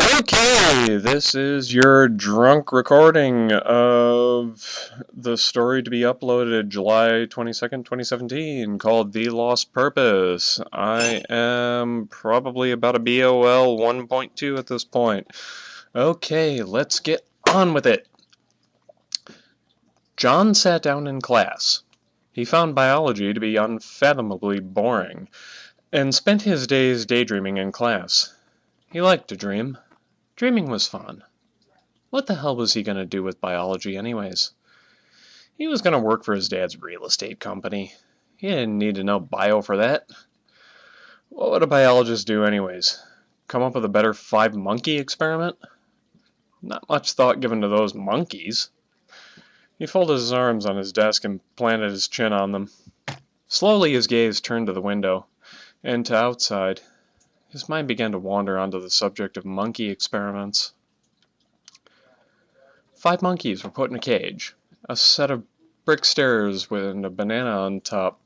Okay, this is your drunk recording of the story to be uploaded July 22nd, 2017, called The Lost Purpose. I am probably about a BOL 1.2 at this point. Okay, let's get on with it. John sat down in class. He found biology to be unfathomably boring, and spent his days daydreaming in class. He liked to dream. Dreaming was fun. What the hell was he going to do with biology anyways? He was going to work for his dad's real estate company. He didn't need to know bio for that. What would a biologist do anyways? Come up with a better 5-monkey experiment? Not much thought given to those monkeys. He folded his arms on his desk and planted his chin on them. Slowly his gaze turned to the window, and to outside. His mind began to wander onto the subject of monkey experiments. 5 monkeys were put in a cage, a set of brick stairs with a banana on top.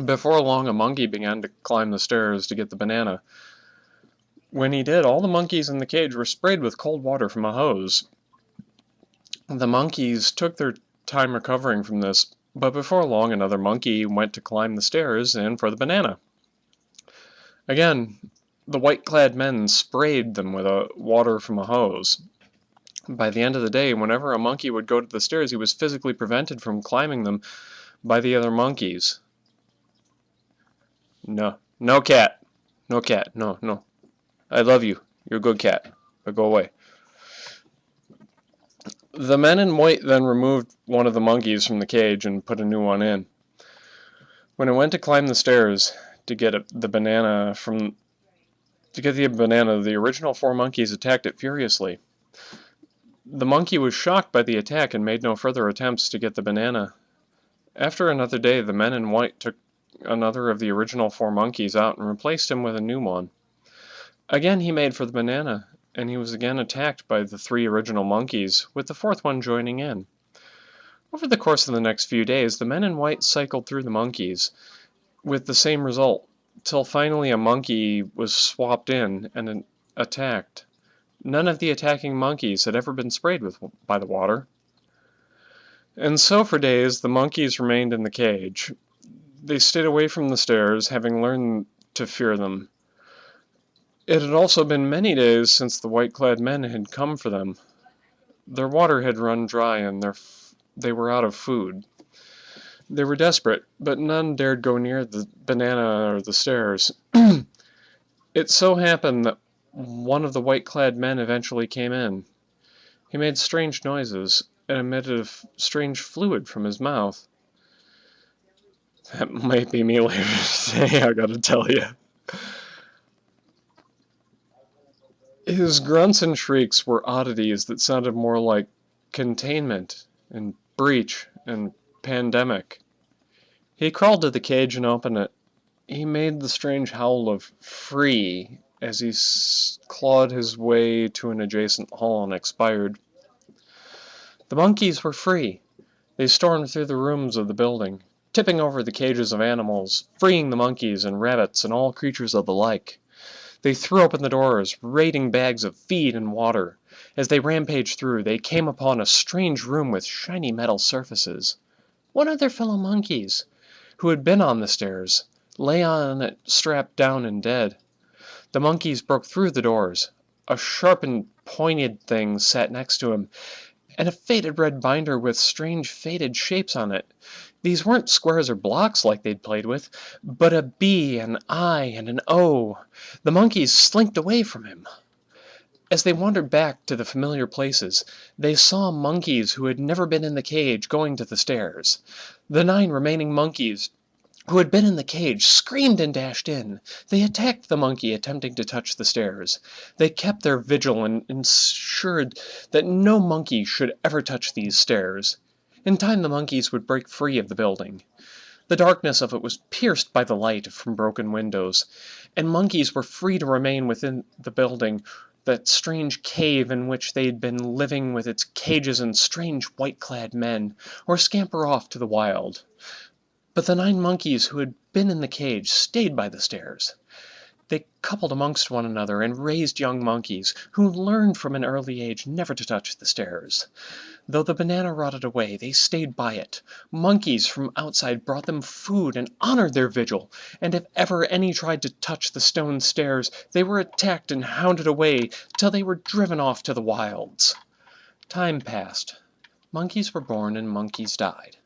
Before long, a monkey began to climb the stairs to get the banana. When he did, all the monkeys in the cage were sprayed with cold water from a hose. The monkeys took their time recovering from this, but before long another monkey went to climb the stairs and for the banana. Again, the white-clad men sprayed them with water from a hose. By the end of the day, whenever a monkey would go to the stairs, he was physically prevented from climbing them by the other monkeys. No, no cat. No cat, no. I love you. You're a good cat, but go away. The men in white then removed one of the monkeys from the cage and put a new one in. When it went to climb the stairs to get the banana, the original 4 monkeys attacked it furiously. The monkey was shocked by the attack and made no further attempts to get the banana. After another day, the men in white took another of the original 4 monkeys out and replaced him with a new one. Again he made for the banana, and he was again attacked by the 3 original monkeys, with the 4th one joining in. Over the course of the next few days, the men in white cycled through the monkeys, with the same result, till finally a monkey was swapped in and attacked. None of the attacking monkeys had ever been sprayed by the water. And so for days the monkeys remained in the cage. They stayed away from the stairs, having learned to fear them. It had also been many days since the white-clad men had come for them. Their water had run dry and they were out of food. They were desperate, but none dared go near the banana or the stairs. It so happened that one of the white-clad men eventually came in. He made strange noises and emitted a strange fluid from his mouth. That might be me later today, I gotta tell you. His grunts and shrieks were oddities that sounded more like containment and breach and pandemic. He crawled to the cage and opened it. He made the strange howl of free as he clawed his way to an adjacent hall and expired. The monkeys were free. They stormed through the rooms of the building, tipping over the cages of animals, freeing the monkeys and rabbits and all creatures of the like. They threw open the doors, raiding bags of feed and water. As they rampaged through, they came upon a strange room with shiny metal surfaces. One of their fellow monkeys, who had been on the stairs, lay on it strapped down and dead. The monkeys broke through the doors. A sharpened, pointed thing sat next to him, and a faded red binder with strange faded shapes on it. These weren't squares or blocks like they'd played with, but a B, an I, and an O. The monkeys slinked away from him. As they wandered back to the familiar places, they saw monkeys who had never been in the cage going to the stairs. The 9 remaining monkeys who had been in the cage screamed and dashed in. They attacked the monkey attempting to touch the stairs. They kept their vigil and ensured that no monkey should ever touch these stairs. In time the monkeys would break free of the building. The darkness of it was pierced by the light from broken windows, and monkeys were free to remain within the building, that strange cave in which they had been living with its cages and strange white-clad men, or scamper off to the wild. But the 9 monkeys who had been in the cage stayed by the stairs. They coupled amongst one another and raised young monkeys, who learned from an early age never to touch the stairs. Though the banana rotted away, they stayed by it. Monkeys from outside brought them food and honored their vigil, and if ever any tried to touch the stone stairs, they were attacked and hounded away till they were driven off to the wilds. Time passed. Monkeys were born and monkeys died.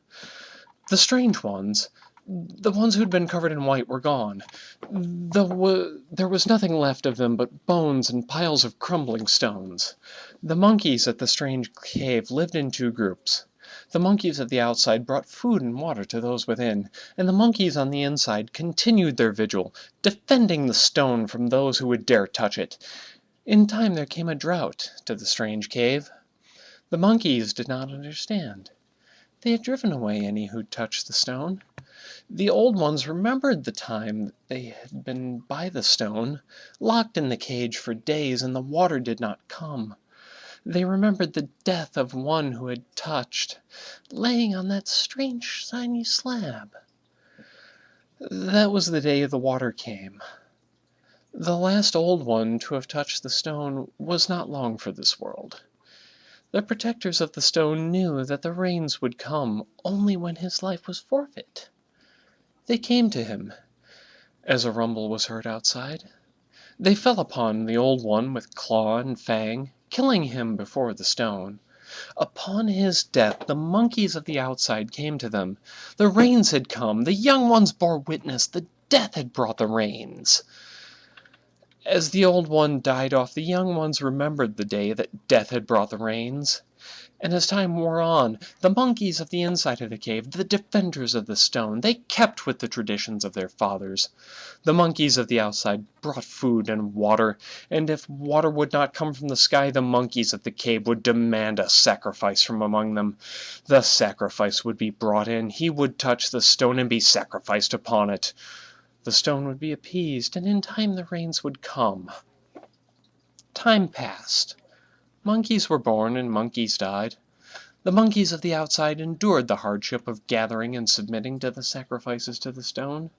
The strange ones, the ones who'd been covered in white, were gone. There was nothing left of them but bones and piles of crumbling stones. The monkeys at the strange cave lived in two groups. The monkeys of the outside brought food and water to those within, and the monkeys on the inside continued their vigil, defending the stone from those who would dare touch it. In time there came a drought to the strange cave. The monkeys did not understand. They had driven away any who touched the stone. The old ones remembered the time that they had been by the stone, locked in the cage for days, and the water did not come. They remembered the death of one who had touched, laying on that strange shiny slab. That was the day the water came. The last old one to have touched the stone was not long for this world. The protectors of the stone knew that the rains would come only when his life was forfeit. They came to him, as a rumble was heard outside. They fell upon the old one with claw and fang, killing him before the stone. Upon his death the monkeys of the outside came to them. The rains had come, the young ones bore witness, the death had brought the rains. As the old one died off, the young ones remembered the day that death had brought the rains. And as time wore on, the monkeys of the inside of the cave, the defenders of the stone, they kept with the traditions of their fathers. The monkeys of the outside brought food and water, and if water would not come from the sky, the monkeys of the cave would demand a sacrifice from among them. The sacrifice would be brought in, he would touch the stone and be sacrificed upon it. The stone would be appeased, and in time the rains would come. Time passed. Monkeys were born and monkeys died. The monkeys of the outside endured the hardship of gathering and submitting to the sacrifices to the stone.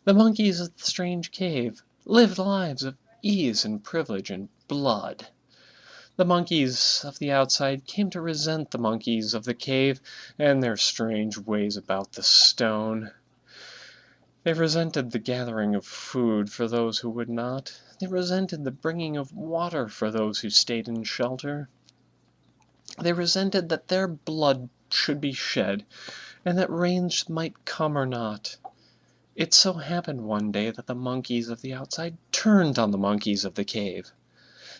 The monkeys of the strange cave lived lives of ease and privilege and blood. The monkeys of the outside came to resent the monkeys of the cave and their strange ways about the stone. They resented the gathering of food for those who would not. They resented the bringing of water for those who stayed in shelter. They resented that their blood should be shed, and that rains might come or not. It so happened one day that the monkeys of the outside turned on the monkeys of the cave.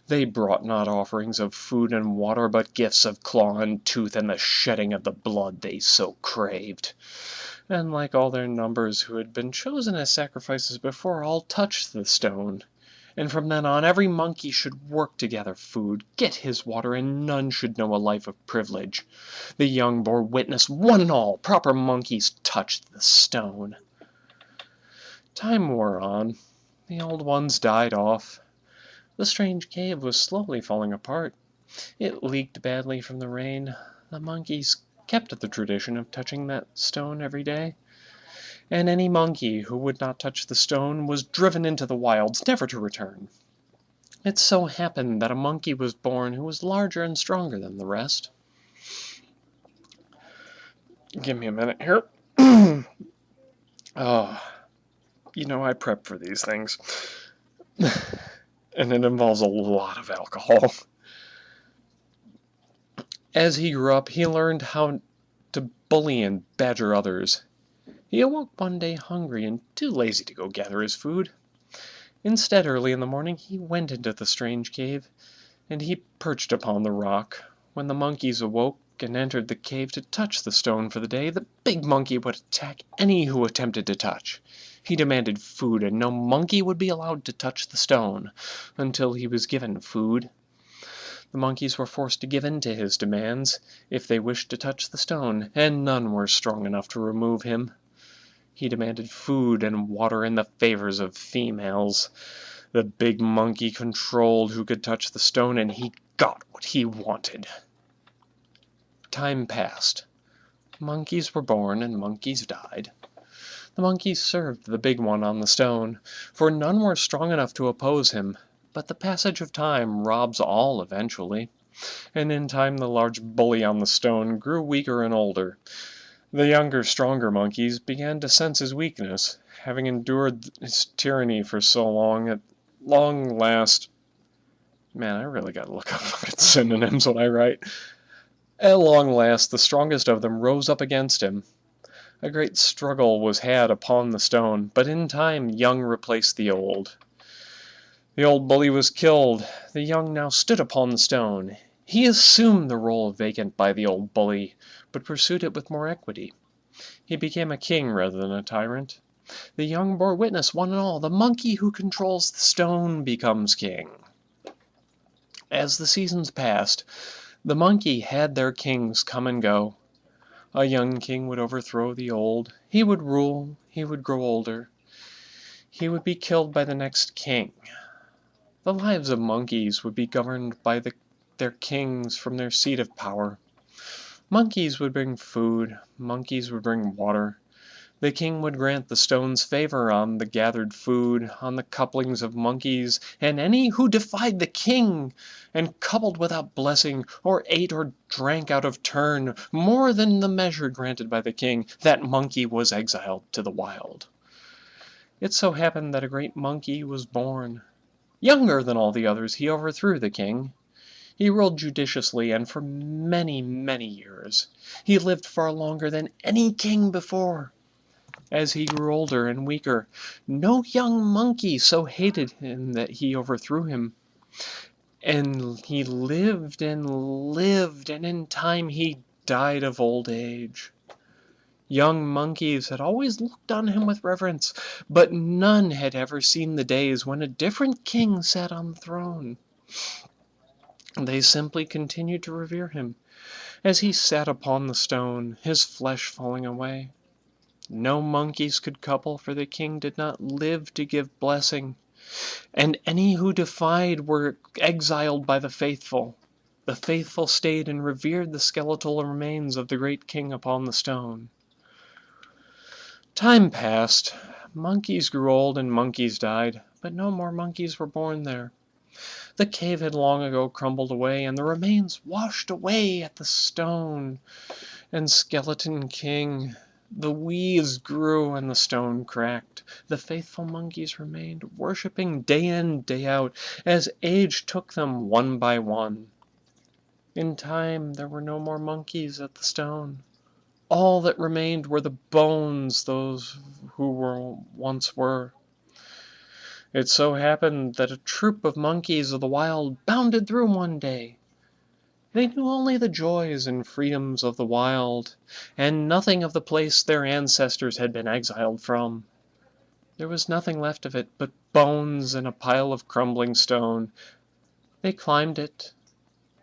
They brought not offerings of food and water, but gifts of claw and tooth and the shedding of the blood they so craved. And like all their numbers who had been chosen as sacrifices before, all touched the stone. And from then on, every monkey should work to gather food, get his water, and none should know a life of privilege. The young bore witness, one and all, proper monkeys touched the stone. Time wore on. The old ones died off. The strange cave was slowly falling apart. It leaked badly from the rain. The monkeys kept the tradition of touching that stone every day, and any monkey who would not touch the stone was driven into the wilds, never to return. It so happened that a monkey was born who was larger and stronger than the rest. Give me a minute here. Oh, I prep for these things. And it involves a lot of alcohol. As he grew up, he learned how to bully and badger others. He awoke one day hungry and too lazy to go gather his food. Instead, early in the morning, he went into the strange cave, and he perched upon the rock. When the monkeys awoke and entered the cave to touch the stone for the day, the big monkey would attack any who attempted to touch. He demanded food, and no monkey would be allowed to touch the stone until he was given food. The monkeys were forced to give in to his demands if they wished to touch the stone, and none were strong enough to remove him. He demanded food and water and the favors of females. The big monkey controlled who could touch the stone, and he got what he wanted. Time passed. Monkeys were born and monkeys died. The monkey served the big one on the stone, for none were strong enough to oppose him. But the passage of time robs all eventually, and in time the large bully on the stone grew weaker and older. The younger, stronger monkeys began to sense his weakness, having endured his tyranny for so long. At long last, man, I really gotta look up fucking synonyms when I write. At long last, the strongest of them rose up against him. A great struggle was had upon the stone, but in time young replaced the old. The old bully was killed. The young now stood upon the stone. He assumed the role vacant by the old bully, but pursued it with more equity. He became a king rather than a tyrant. The young bore witness, one and all, the monkey who controls the stone becomes king. As the seasons passed, the monkey had their kings come and go. A young king would overthrow the old. He would rule. He would grow older. He would be killed by the next king. The lives of monkeys would be governed by their kings from their seat of power. Monkeys would bring food. Monkeys would bring water. The king would grant the stone's favor on the gathered food, on the couplings of monkeys, and any who defied the king, and coupled without blessing, or ate or drank out of turn, more than the measure granted by the king, that monkey was exiled to the wild. It so happened that a great monkey was born. Younger than all the others, he overthrew the king. He ruled judiciously, and for many, many years. He lived far longer than any king before. As he grew older and weaker, no young monkey so hated him that he overthrew him. And he lived and lived, and in time he died of old age. Young monkeys had always looked on him with reverence, but none had ever seen the days when a different king sat on the throne. They simply continued to revere him, as he sat upon the stone, his flesh falling away. No monkeys could couple, for the king did not live to give blessing, and any who defied were exiled by the faithful. The faithful stayed and revered the skeletal remains of the great king upon the stone. Time passed. Monkeys grew old and monkeys died, but no more monkeys were born there. The cave had long ago crumbled away, and the remains washed away at the stone. And skeleton king, the weeds grew and the stone cracked. The faithful monkeys remained, worshipping day in, day out, as age took them one by one. In time there were no more monkeys at the stone. All that remained were the bones, those who once were. It so happened that a troop of monkeys of the wild bounded through one day. They knew only the joys and freedoms of the wild, and nothing of the place their ancestors had been exiled from. There was nothing left of it but bones and a pile of crumbling stone. They climbed it,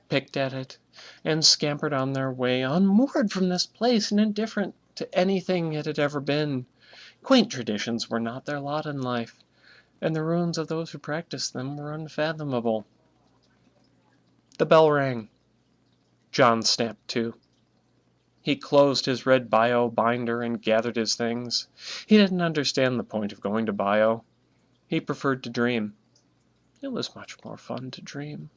picked at it, and scampered on their way, unmoored from this place and indifferent to anything it had ever been. Quaint traditions were not their lot in life, and the ruins of those who practiced them were unfathomable. The bell rang. John snapped to. He closed his red bio binder and gathered his things. He didn't understand the point of going to bio. He preferred to dream. It was much more fun to dream.